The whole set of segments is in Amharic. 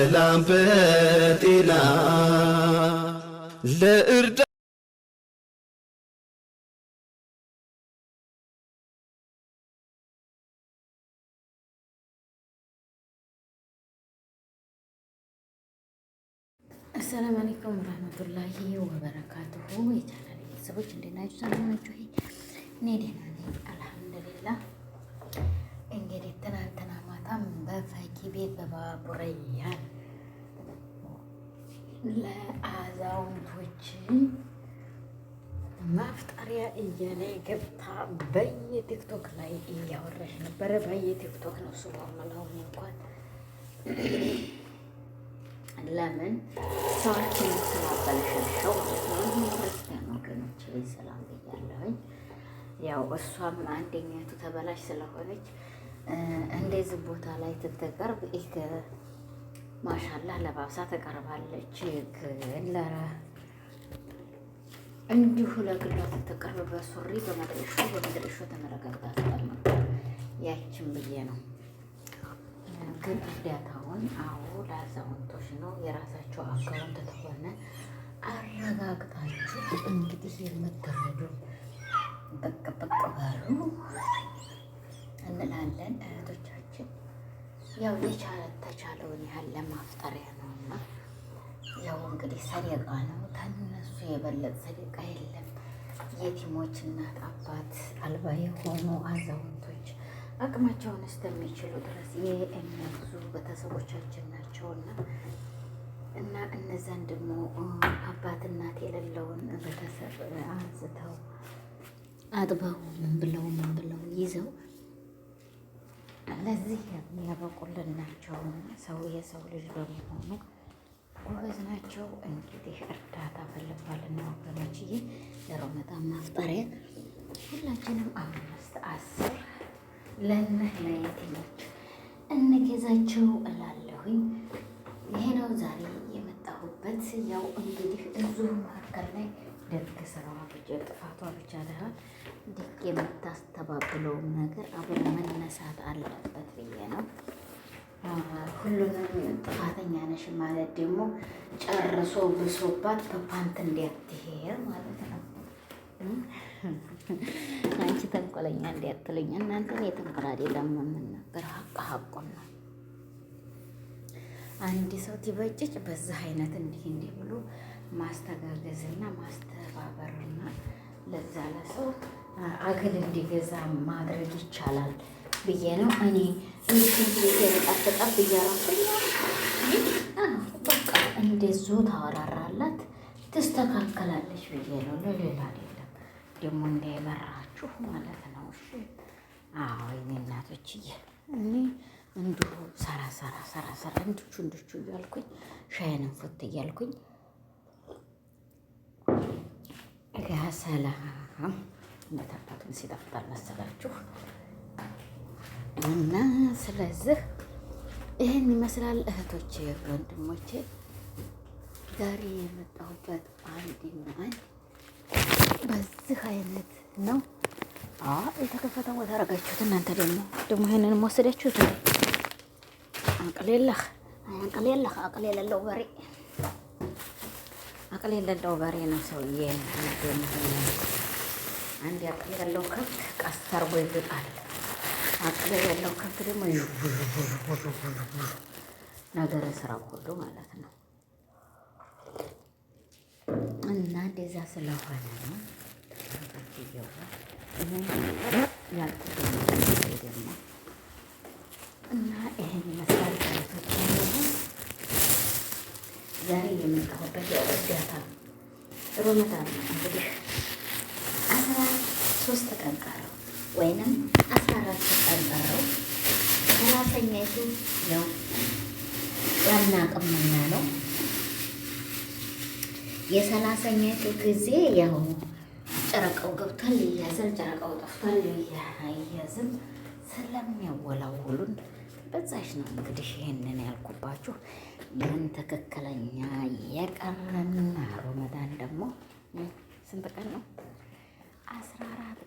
በሰላም በጤና ለእርዳ አሰላሙ አለይኩም ወራህመቱላሂ ወበረካቱሁ። የቻናሌ ቤተሰቦች እንዴት ናችሁ? ሰላም ናችሁ? እኔ ደህና ነኝ አልሐምዱሊላህ። እንግዲህ ትናንትና ማታም በፈኪ ቤት በባቡረያን ለአዛውንቶች ማፍጠሪያ እያለ ገብታ በየቲክቶክ ላይ እያወራች ነበረ። በየቲክቶክ ነው ሱብሃንአላህ እንኳን ለምን ሰዎችን ስላበለሸሸው ማለት ነው። ክርስቲያን ወገኖች ሰላም ብያለሁኝ። ያው እሷም አንደኛቱ ተበላሽ ስለሆነች እንደዚህ ቦታ ላይ ትተቀርብ ይህ ማሻላህ ለባብሳ ተቀርባለች። ግን እንዲሁ ለግሏ ትተቀርብ በሱሪ በመድረሾ ተመረጋግታ ተቀመጠ። ያችን ብዬ ነው። ግን እርዳታውን ለአዛውንቶች ነው። የራሳቸው አካውንት ተሆነ አረጋግጣችሁ እንግዲህ የምትረዱ በቅ በሉ እንላለን እህቶቻችን። ያው ተቻለውን ያህል ለማፍጠሪያ ነው እና ያው እንግዲህ ሰደቃ ነው። ከነሱ የበለጠ ሰደቃ የለም። የቲሞች እናት አባት አልባ የሆኑ አዛውንቶች አቅማቸውን እስከሚችሉ ድረስ የሚያግዙ ቤተሰቦቻችን ናቸውና እና እነዛን ደግሞ አባት እናት የሌለውን ቤተሰብ አንስተው አጥበው ምን ብለው ይዘው ለዚህ የሚያበቁልን ናቸው። የሰው ልጅ በመሆኑ ጎበዝ ናቸው። እንግዲህ እርዳታ ፈልጓልና ወገኖችዬ ለረመዳን ማፍጠሪያ ሁላችንም 5 10 ለየቲሞች እንገዛቸው እላለሁኝ። ይሄ ነው ዛሬ የመጣሁበት። ያው እንግዲህ እዚሁ መካከል ላይ ደግ ስራዋ ብቻ ጥፋቷ ብቻ ላይሆን ደግ የምታስተባብለውም ነገር አብሮ መነሳት አለበት ብዬ ነው። ሁሉንም ጥፋተኛ ነሽ ማለት ደግሞ ጨርሶ ብሶባት በፓንት እንዲያትሄድ ማለት ነው። አንቺ ተንኮለኛ እንዲያትሉኝ እናንተ የተንኮል አይደለም የምናገር ሀቁን ነው። አንድ ሰው ትበጭጭ በዛ አይነት እንዲህ ብሎ ማስተጋገዝና ማስተባበርና ለዛ ለሰው አገል እንዲገዛ ማድረግ ይቻላል ብዬ ነው እኔ እንዲጣፍጣፍ እያራኩኝ በቃ እንደዙ ታወራራላት ትስተካከላለች ብዬ ነው። ለሌላ አይደለም ደግሞ እንዳይመራችሁ ማለት ነው። እሺ የኔ እናቶችዬ እኔ እንዲሁ ሰራ እንድቹ እያልኩኝ ሻይንም ፉት እያልኩኝ ሰላም እንደታባቱን ሲጠፍታል መሰላችሁ። እና ስለዚህ ይህን ይመስላል እህቶቼ ወንድሞቼ። ዛሬ የመጣሁበት አንድ በዚህ አይነት ነው። የተከፈተው ቦታ አደረጋችሁት እናንተ ደግሞ ይሄንን ወሰዳችሁት። አቅል የሌለው በሬ ነው ሰውዬ። አንድ አቅል ያለው ከብት ቀስ አድርጎ ይግጣል። አቅል የሌለው ከብት ደግሞ ነገረ ስራ ሁሉ ማለት ነው። እና እንደዛ ስለሆነ ነው ያልኩት ደግሞ እና ይሄን ይመስላል። ዛሬ የምንቀሁበት እርዳታ ረመዳን እንግዲህ 13 ቀን ቀረው ወይንም 14 ቀን ቀረው። 30ኛይቱ ነው ያናቅምና ነው የ30ኛይቱ ጊዜ ያው ጨረቃው ገብቷል ይያዝም፣ ጨረቃው ጠፍቷል ይያዝም ስለሚያወላውሉን በዛሽ ነው እንግዲህ ይሄንን ያልኩባችሁ። ግን ትክክለኛ የቀረን ረመዳን ደግሞ ስንት ቀን ነው? 14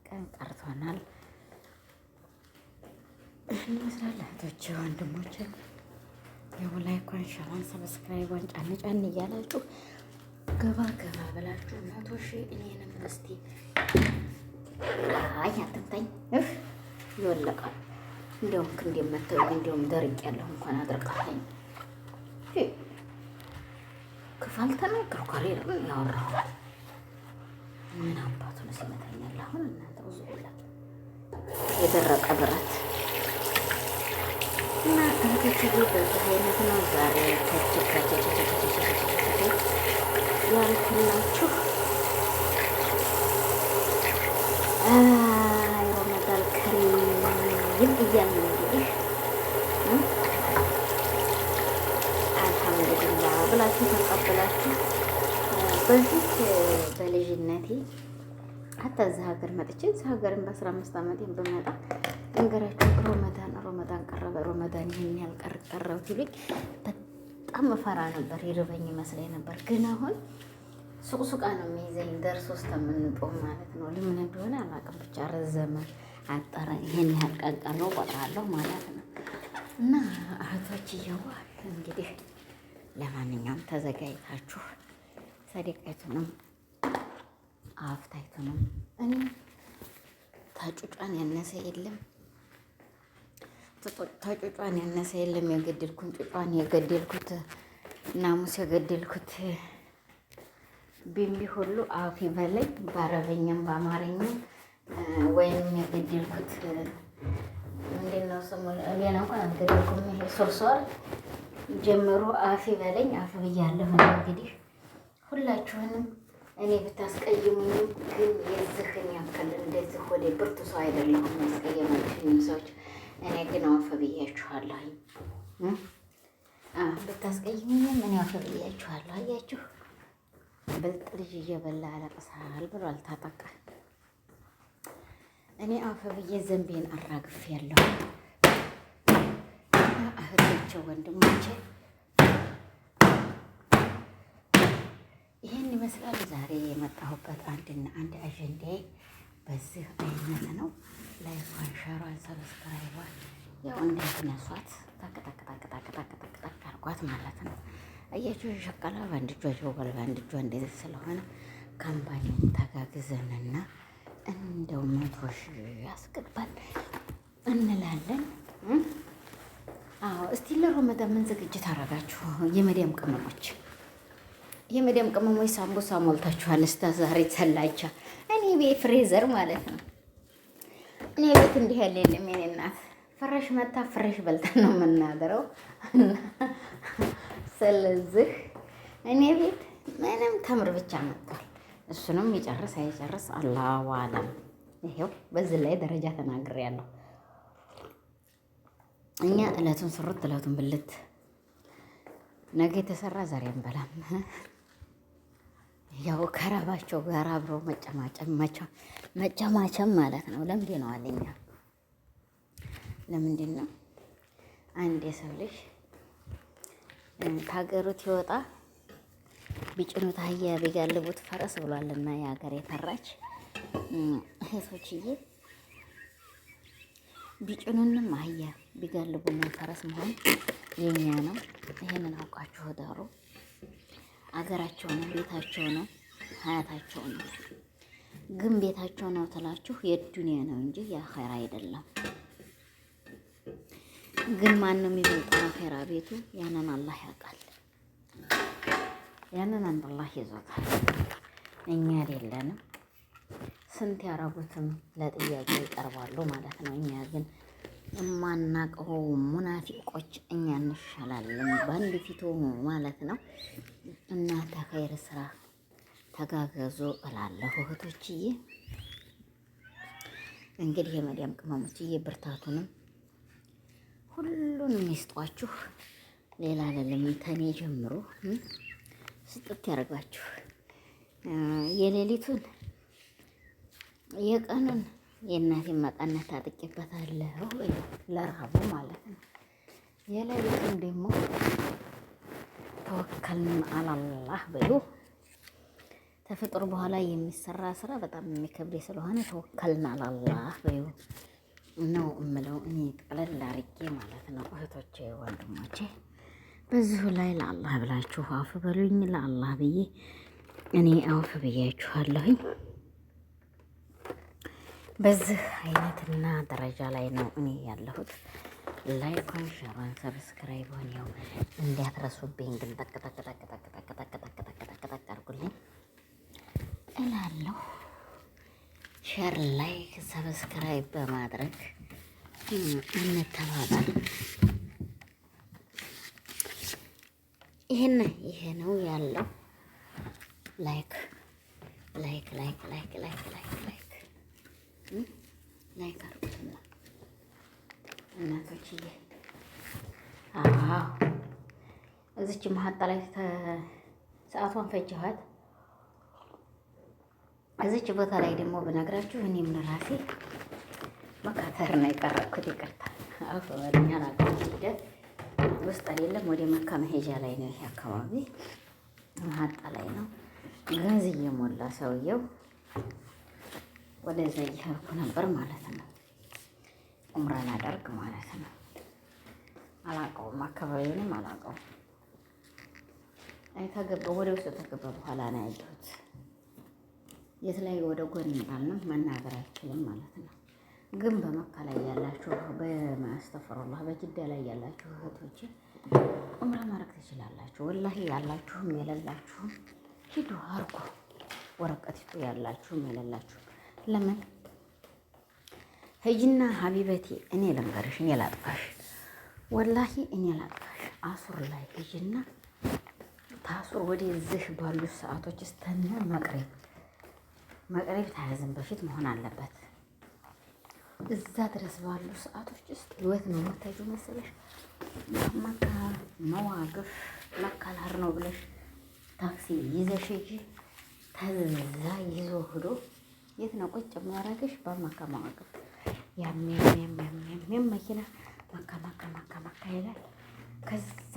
ቀን ቀርቶናል። ይህን ይመስላል እህቶቼ ወንድሞቼ። ያው ላይኳን ሸራን ሰብስክራይቧን ጫን ጫን እያላችሁ ገባ ገባ ብላችሁ 100 ሺህ እኔንም እስቲ አይ አትምታኝ ይወለቃል። እንደውም ክንዴ መተው እንደውም ደርቅ ያለሁ እንኳን አድርቃለኝ ክፋል ተናገርኩ ካሬ ያወራሁ ምን አባቱ ነው ሲመታኛል። አሁን እናንተ ብዙ ብላ የደረቀ ብረት እና እንግዲህ በዚህ አይነት ነው ዛሬ ያልኩላችሁ። ረመዳን ከሪም እያልን እንግዲህ አልሐምዱሊላህ ብላችሁ ተቀብላችሁ በፊት በልጅነቴ ሀታ እዚህ ሀገር መጥቼ እዚህ ሀገርን በ15 ዓመቴን በመጣ እንገራችሁ ሮመዳን ቀረበ፣ ሮመዳን ይህን ያህል ቀረው ሲሉኝ በጣም እፈራ ነበር፣ ይርበኝ ይመስለኝ ነበር። ግን አሁን ሱቅሱቃ ነው የሚይዘኝ ደርሶ እስከምንጦም ማለት ነው። ለምን እንደሆነ አላውቅም፣ ብቻ ረዘመ አጠረ ይህን ያህል ቀን ቀረው ቆጥራለሁ ማለት ነው። እና እህቶች እየዋል እንግዲህ ለማንኛውም ተዘጋጅታችሁ ሰደቃይቱንም አፍታይቱንም እኔ ታጩጫን ያነሰ የለም ታጩጫን ያነሰ የለም። የገደልኩን ጩጫን የገደልኩት ናሙስ የገደልኩት ቢምቢ ሁሉ አፍ ይበለኝ በአረበኛም በአማርኛም ወይም የገደልኩት ምንድን ነው ስሙ ሌላ እንኳን አልገደልኩም። ይሄ ሶርሶር ጀምሮ አፍ ይበለኝ አፍ ብያለሁ። እንግዲህ ሁላችሁንም እኔ ብታስቀይሙኝም ግን የዝህን ያክል እንደዚህ ወደ ብርቱ ሰው አይደለሁም። ያስቀየማችሁኝ ሰዎች እኔ ግን አፍ ብያችኋለሁ። ብታስቀይሙኝም እኔ አፍ ብያችኋለሁ። አያችሁ ብልጥ ልጅ እየበላ ያለቅሳል ብሏል ታጠቃ። እኔ አፍ ብዬ ዘንቤን አራግፌያለሁ። እህቶቼ ወንድሞቼ ይህን ይመስላል ዛሬ የመጣሁበት አንድና አንድ አጀንዳዬ በዚህ አይነት ነው። ላይኳን ሸሯን ሰብስክራይቧን ያው እንዳትነሷት ታቅታቅታቅታቅታቅታቅታቅ አድርጓት ማለት ነው። አያችሁ ሸቀላ በአንድ እጇ ጀወል በአንድ እጇ እንደዚህ ስለሆነ ካምፓኒውን ተጋግዘንና እንደው 100 ሺህ ያስገባል እንላለን። አዎ እስቲ ለረመዳን ምን ዝግጅት አደረጋችሁ? የመዲያም ቅመሞች ሳምቡሳ ሞልታችኋል። እስከ ዛሬ ሰላቻ እኔ ቤት ፍሬዘር ማለት ነው። እኔ ቤት እንዲህ ያለ የለም። የኔ እናት ፍረሽ መታ ፍረሽ በልተን ነው የምናድረው። ስለዚህ እኔ ቤት ምንም ተምር ብቻ መጥቷል። እሱንም ይጨርስ አይጨርስ አላሁ አለም። ይሄው በዚህ ላይ ደረጃ ተናግሬያለሁ። እኛ እለቱን ስሩት እለቱን ብልት ነገ የተሰራ ዛሬ አንበላም። ያው ከራባቸው ጋር አብሮ መጨማጨም ማለት ነው። ለምንድን ነው አለኛ ለምንድን ነው አንድ የሰው ልጅ ታገሩት ይወጣ ቢጭኑት አህያ ቢጋልቡት ፈረስ ብሏልና የሀገር የተራች እህቶችዬ ቢጭኑንም አህያ ቢጋልቡንም ፈረስ መሆን የኛ ነው። ይሄንን አውቃችሁ ዳሩ። አገራቸው ነው፣ ቤታቸው ነው፣ ሀያታቸው ነው። ግን ቤታቸው ነው ትላችሁ የዱንያ ነው እንጂ የአኼራ አይደለም። ግን ማንም የሚበልጠው አኼራ ቤቱ ያንን አላህ ያውቃል። ያንን አንድ አላህ ይዞታል። እኛ አይደለንም። ስንት ያረጉትም ለጥያቄ ይቀርባሉ ማለት ነው። እኛ ግን የማናቀው ሙናፊቆች እኛ እንሻላለን በአንድ ፊቱ ማለት ነው። እናንተ ኸይር ስራ ተጋገዙ እላለሁ እህቶችዬ። እንግዲህ የመዲያም ቅመሞችዬ ብርታቱንም ሁሉንም ይስጧችሁ። ሌላ አይደለም ተኔ ጀምሮ ስጥት ያደርጋችሁ። የሌሊቱን የቀኑን የእናቴን መቀነት ታጥቄበታለሁ ለረሃቡ ማለት ነው። የሌሊቱን ደግሞ ተወከልን አላላህ በሉ። ተፈጥሮ በኋላ የሚሰራ ስራ በጣም የሚከብድ ስለሆነ ተወከልን አላላህ በዩ። ነው እምለው እኔ ጠቅለል አድርጌ ማለት ነው። እህቶቼ ወንድሞቼ፣ በዚሁ ላይ ለአላህ ብላችሁ አፍ በሉኝ። ለአላህ ብዬ እኔ አውፍ ብያችኋለሁኝ። በዚህ አይነትና ደረጃ ላይ ነው እኔ ያለሁት። ላይኳን ሸሯን ሰብስክራይብ ሆኔው እንዲያትረሱብኝ ግን ጠቅጠቅጠቅጠቅጠቅጠቅጠቅጠቅጠቅ አድርጉልኝ እላለሁ። ሸር ላይክ ሰብስክራይብ በማድረግ እንተባባል። ይሄ ነው ያለው። ላይክ ላይክ ላይክ ላይክ ላይክ ላይክ ላይክ ላይክ አድርጉትና እናቶችዬ። አዎ እዚች መሀጣ ላይ ሰዓቷን ፈጅኋት። እዚች ቦታ ላይ ደግሞ ብነግራችሁ እኔም ለራሴ መካተር ነው የቀረብኩት። ይቅርታ አፍ በለኛ ላቀም ሂደት ውስጥ አይደለም፣ ወደ መካ መሄጃ ላይ ነው። ይሄ አካባቢ መሀጣ ላይ ነው። ጋዝ እየሞላ ሰውየው ወደዛ እየሄድኩ ነበር ማለት ነው። ኡምራ ላደርግ ማለት ነው። አላውቀውም፣ አካባቢውንም አላውቀውም። ተገባ ወደ ውስጥ ተገባ በኋላ ነው ያየሁት። የት ላይ ወደ ጎን እንዳልነው መናገር አልችልም ማለት ነው። ግን በመካ ላይ ያላችሁ በማስተፈሩላህ በጅዳ ላይ ያላችሁ እህቶች ኡምራ ማድረግ ትችላላችሁ። ወላሂ ያላችሁም የሌላችሁም ሂዱ አርጉ። ወረቀቲቱ ያላችሁም የሌላችሁም ለምን ሂጂና ሀቢበቴ እኔ ልንገርሽ፣ እኔ ላጥፋሽ፣ ወላሂ እኔ ላጥፋሽ። አሱር ላይ ሂጂና ታሱር ወደዚህ ባሉ ሰዓቶች እስተነ መቅረብ ታያዝን በፊት መሆን አለበት። እዛ ድረስ ባሉ ሰዓቶች ውስጥ ህይወት ነው የምታዩ መሰለሽ። መካ መዋቅፍ መካላር ነው ብለሽ ታክሲ ይዘሽ ሂጂ። ተዛ ይዞ ሂዶ የት ነው ቁጭ የሚያደርግሽ? በመካ መዋቅፍ ያም መኪና መካ ይላል። ከዛ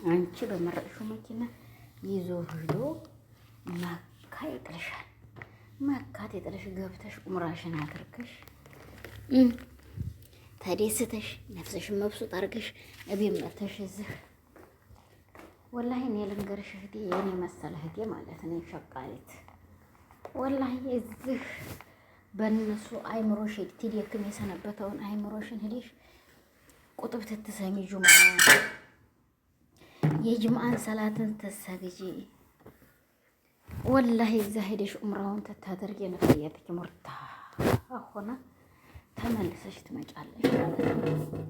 አንቺ በመረጥሽው መኪና ይዞ ሂዶ መካ ይጥልሻል። መካ ይጥልሽ ገብተሽ ኡምራሽን አድርገሽ ተደስተሽ ነፍስሽን መብሱጥ አድርገሽ እቤት መተሽ እዚህ ወላሂ እኔ ልንገርሽ እህቴ፣ የኔ መሰለ እህቴ ማለት ነው ሸቃሊት ወላሂ እዚህ በእነሱ አይምሮሽ ትደክም የሰነበተውን አይምሮሽን ሄደሽ ቁጥብ ትትሰሚ ጁምዓ የጅምዓን ሰላትን ትሰግጂ ወላሂ እዛ ሄደሽ ኡምራውን ትታደርጊ የነፍያትሽ ሙርታ ሆና ተመልሰሽ ትመጫለሽ ማለት ነው።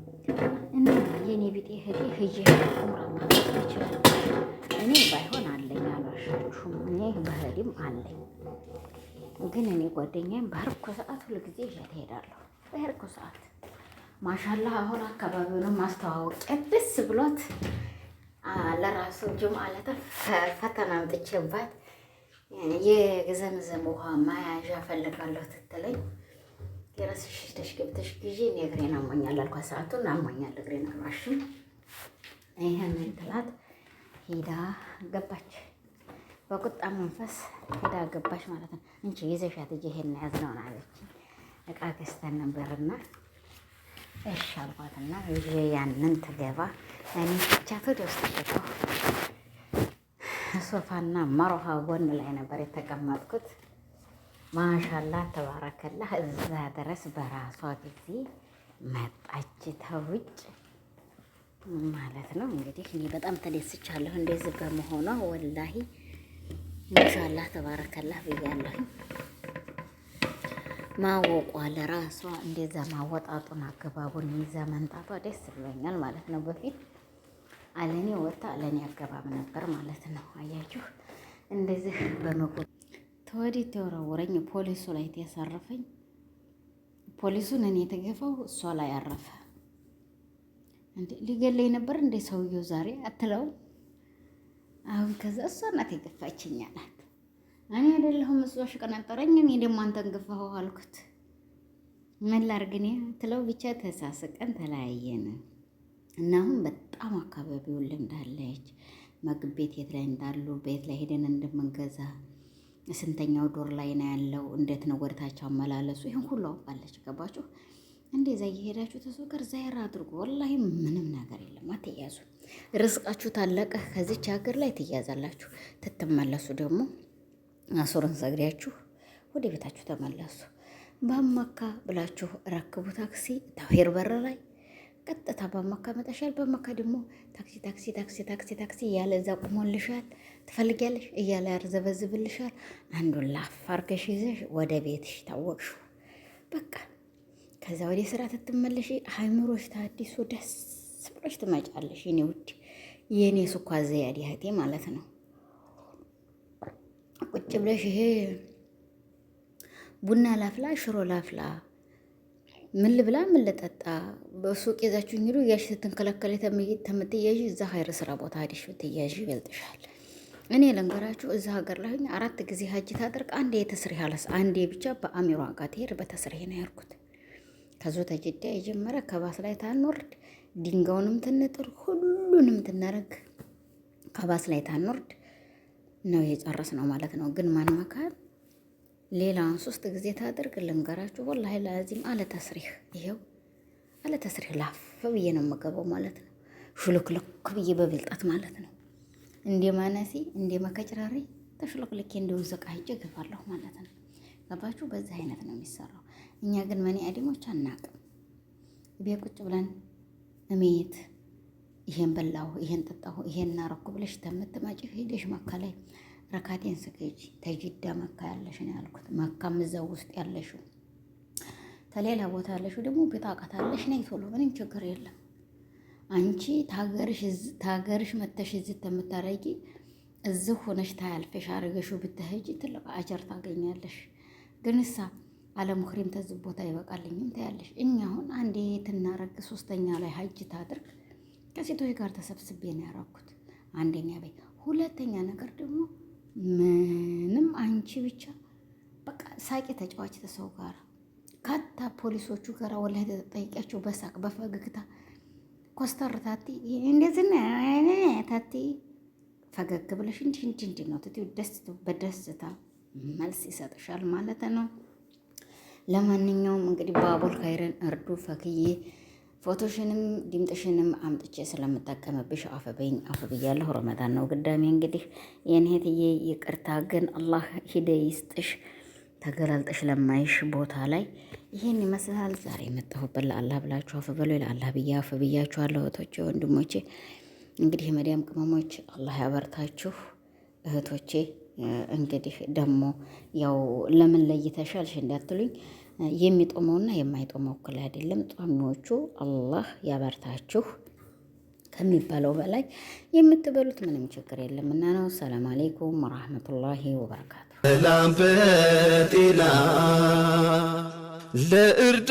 እና የኔ ቢጤ ሂጂ ኡምራ ማለት ትችላለሽ። እኔ ባይሆን አለኝ አልዋሻችሁም፣ እኔ በህዲም አለኝ። ግን እኔ ጓደኛዬም በህርኮ ሰዓት ሁልጊዜ ይዤ እሄዳለሁ። በህርኮ ሰዓት ማሻላህ አሁን አካባቢውንም ማስተዋወቅ ደስ ብሏት ለራሱ ጁምዓ ዕለት ፈተና አምጥቼባት የዘምዘም ውሃ ማያዣ ፈልጋለሁ ትትለኝ የራስሽ ሄደሽ ገብተሽ ግዢ። እኔ እግሬን አሞኛል አልኳት። ሰዓቱን አሞኛል እግሬን አልዋሽም። ይሄንን ትላት ሄዳ ገባች። በቁጣ መንፈስ ሄዳ ገባች ማለት ነው። እንቺ ይዘሻት እጄ ይሄን ያዝነውን አለች። እቃ ገዝተን ነበርና እሺ አልኳትና ይዤ ያንን ትገባ እኔ ብቻት ወደ ውስጥ ገባሁ። ሶፋና መሮሃ ጎን ላይ ነበር የተቀመጥኩት። ማሻላ ተባረከላህ። እዛ ድረስ በራሷ ጊዜ መጣች ተውጭ ማለት ነው። እንግዲህ እኔ በጣም ተደስቻለሁ እንደዚህ በመሆኗ ወላሂ ማሻላ ተባረከላህ ብያለሁ። ማወቋ ለራሷ እንደዛ ማወጣጡን አገባቡን ይዛ መንጣቷ ደስ ብሎኛል ማለት ነው። በፊት አለኔ ወጣ አለኔ አገባብ ነበር ማለት ነው። አያችሁ እንደዚህ በመጎ ተወዲህ ተወረወረኝ። ፖሊሱ ላይ ያሳረፈኝ ፖሊሱን እኔ የተገፋው እሷ ላይ አረፈ። እንዴ ሊገለኝ ነበር እንዴ ሰውየው ዛሬ አትለው። አሁን ከዛ እሷ ናት የገፋችኝ አላት። እኔ አይደለሁም እሷ ሽቀናጠረኝ፣ እኔ ደግሞ አንተን ገፋኸው አልኩት። ምን ላድርግ እኔ ትለው ብቻ ተሳስቀን ተለያየን። እና አሁን በጣም አካባቢውን ልምዳለች። ምግብ ቤት የት ላይ እንዳሉ ቤት ላይ ሄደን እንደምንገዛ ስንተኛው ዶር ላይ ነው ያለው፣ እንዴት ነው ወደታቸው አመላለሱ፣ ይህን ሁሉ አውቃለች። ገባችሁ? እንደዛ እየሄዳችሁ ተሰው ጋር ዛይራ አድርጎ ወላሂ ምንም ነገር የለም። አትያዙ። ርዝቃችሁ ታለቀ ከዚች ሀገር ላይ ትያዛላችሁ። ትትመለሱ ደግሞ አሱርን ሰግዳችሁ ወደ ቤታችሁ ተመለሱ። በመካ ብላችሁ ረክቡ ታክሲ ታሂር በር ላይ ቀጥታ በመካ መጣሻል። በመካ ደግሞ ታክሲ ታክሲ ታክሲ ታክሲ ታክሲ እያለ እዛ ቁሞልሻል። ትፈልጊያለሽ እያለ ያርዘበዝብልሻል። አንዱን ላፍ አርገሽ ይዘሽ ወደ ቤትሽ ታወቅሹ። በቃ ከዛ ወደ ስራ ትትመለሽ። ሃይምሮሽ ታዲሱ ደስ ብሎሽ ትመጫለሽ። የኔ ውድ የኔ ስኳር ዘያዲ እህቴ ማለት ነው። ቁጭ ብለሽ ይሄ ቡና ላፍላ፣ ሽሮ ላፍላ፣ ምን ልብላ፣ ምን ልጠጣ፣ በሱቅ ይዛችሁ እንግዱ ያሽ ስትንከለከለ ተምትያዥ እዛ ሀይር ስራ ቦታ ሄደሽ ብትያዥ ይበልጥሻል። እኔ ልንገራችሁ እዛ ሀገር ላይ 4 ጊዜ ሀጅ ታደርግ አንዴ የተስሪህ አለስ አንዴ ብቻ በአሚሯ ጋር ትሄድ በተስሪህ ነው ያልኩት። ከዞ ተጅዳ የጀመረ ከባስ ላይ ታንወርድ ድንጋውንም ትንጥር ሁሉንም ትናረግ ከባስ ላይ ታንወርድ ነው የጨረስ ነው ማለት ነው። ግን ማን መካል ሌላውን 3 ጊዜ ታደርግ ልንገራችሁ ወላሂ ላዚም አለ ተስሪህ ይሄው አለ ተስሪህ ላፍ ብዬ ነው የምገባው ማለት ነው። ሹልክልክ ብዬ በብልጣት ማለት ነው። እንደ ማነሲ እንደ መከጭራሪ ተሽልክልኬ እንደው ዘቃ ሂጅ ገባለሁ ማለት ነው። ገባችሁ? በዚህ አይነት ነው የሚሰራው። እኛ ግን መኒ አዲሞች አናቅም። ቤት ቁጭ ብለን እሜት ይሄን በላሁ ይሄን ጠጣሁ ይሄን እናረኩ ብለሽ ተምትማጭ ሄደሽ መካ ላይ ረካቴን ስገጂ ተጅዳ መካ ያለሽ ነው ያልኩት። መካም እዛው ውስጥ ያለሽው ተሌላ ቦታ ያለሽው ደግሞ ቢጣቃት አለሽ ነይ ቶሎ ምንም ችግር የለም። አንቺ ታገርሽ መተሽ እዚህ ተምታረጊ እዚህ ሆነሽ ታያልፈሽ አረገሽው ብትሄጂ ትልቅ አጀር ታገኛለሽ። ግንሳ አለሙክሪም ተዚህ ቦታ ይበቃልኝም ታያለሽ። እኛ አሁን አንዴ ትናረግ 3ኛ ላይ ሀጅ ታድርግ ከሴቶች ጋር ተሰብስቤ ነው ያረኩት። አንደኛ ቤት፣ ሁለተኛ ነገር ደግሞ ምንም አንቺ ብቻ በቃ ሳቂ ተጫዋች ተሰው ጋር ካታ ፖሊሶቹ ጋር ወላሂ ተጠይቂያቸው በሳቅ በፈገግታ ኮስተር ታቲ እንደዚህ ታቲ ፈገግ ብለሽ እንዲህ ነው ትቲው በደስታ መልስ ይሰጥሻል ማለት ነው። ለማንኛውም እንግዲህ ባቡል ኸይረን እርዱ ፈክዬ ፎቶሽንም ድምጥሽንም አምጥቼ ስለምጠቀምብሽ አፈበኝ አፈብያለሁ። ረመዳን ነው ግዳሜ እንግዲህ የኔትዬ ይቅርታ ግን አላህ ሂደ ይስጥሽ። ተገላልጠሽ ለማይሽ ቦታ ላይ ይሄን ይመስላል ዛሬ የመጣሁበት። ለአላህ ብላችሁ አፈበሉ ለአላህ ብያ አፈብያችኋለሁ እህቶቼ ወንድሞቼ። እንግዲህ የመዲያም ቅመሞች አላህ ያበርታችሁ እህቶቼ። እንግዲህ ደግሞ ያው ለምን ለይተሻልሽ እንዳትሉኝ የሚጦመውና የማይጦመው እኩል አይደለም። ጧሚዎቹ አላህ ያበርታችሁ ከሚባለው በላይ የምትበሉት ምንም ችግር የለምና ነው። ሰላም አለይኩም ወራህመቱላሂ ወበረካቱ። ሰላም በጤና ለእርዳ